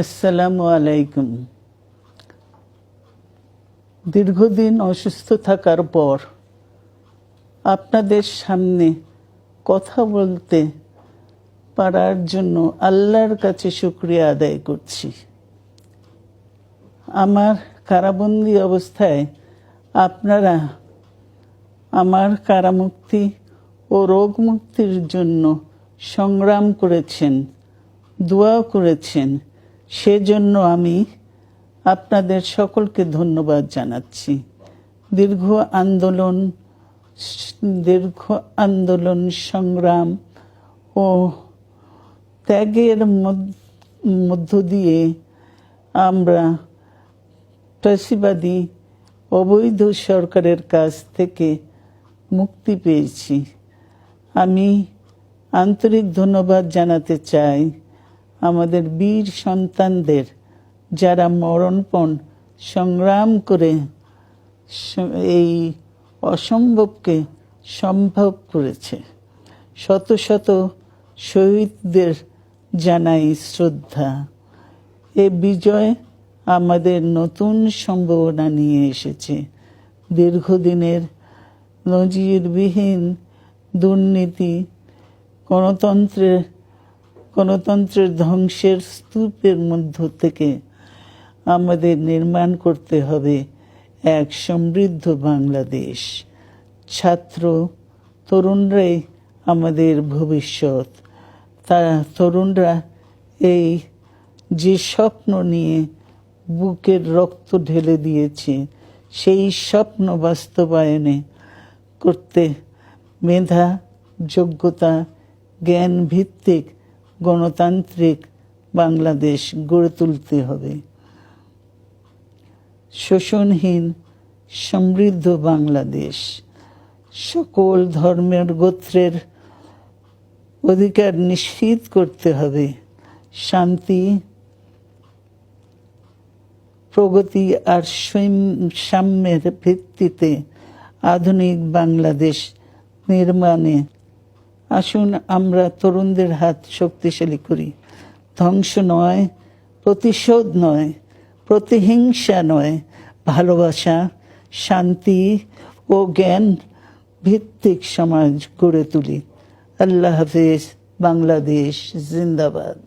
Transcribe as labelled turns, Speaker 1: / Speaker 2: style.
Speaker 1: আসসালামু আলাইকুম। দীর্ঘদিন অসুস্থ থাকার পর আপনাদের সামনে কথা বলতে পারার জন্য আল্লাহর কাছে শুকরিয়া আদায় করছি। আমার কারাবন্দী অবস্থায় আপনারা আমার কারামুক্তি ও রোগ মুক্তির জন্য সংগ্রাম করেছেন, দোয়া করেছেন। সেজন্য আমি আপনাদের সকলকে ধন্যবাদ জানাচ্ছি। দীর্ঘ আন্দোলন সংগ্রাম ও ত্যাগের মধ্য দিয়ে আমরা ফ্যাসিবাদী অবৈধ সরকারের কাছ থেকে মুক্তি পেয়েছি। আমি আন্তরিক ধন্যবাদ জানাতে চাই আমাদের বীর সন্তানদের, যারা মরণপণ সংগ্রাম করে এই অসম্ভবকে সম্ভব করেছে। শত শত শহীদদের জানাই শ্রদ্ধা। এ বিজয় আমাদের নতুন সম্ভাবনা নিয়ে এসেছে। দীর্ঘদিনের নজিরবিহীন দুর্নীতি, গণতন্ত্রের ধ্বংসের স্তূপের মধ্য থেকে আমাদের নির্মাণ করতে হবে এক সমৃদ্ধ বাংলাদেশ। ছাত্র তরুণরাই আমাদের ভবিষ্যৎ। তরুণরা এই যে স্বপ্ন নিয়ে বুকের রক্ত ঢেলে দিয়েছে, সেই স্বপ্ন বাস্তবায়নে করতে মেধা, যোগ্যতা, জ্ঞান ভিত্তিক গণতান্ত্রিক বাংলাদেশ গড়ে তুলতে হবে। শোষণহীন সমৃদ্ধ বাংলাদেশ। সকল ধর্মের গোত্রের অধিকার নিশ্চিত করতে হবে। শান্তি, প্রগতি আর সাম্যের ভিত্তিতে আধুনিক বাংলাদেশ নির্মাণে আসুন আমরা তরুণদের হাত শক্তিশালী করি। ধ্বংস নয়, প্রতিশোধ নয়, প্রতিহিংসা নয়, ভালোবাসা, শান্তি ও জ্ঞান ভিত্তিক সমাজ গড়ে তুলি। আল্লাহ হাফেজ। বাংলাদেশ জিন্দাবাদ।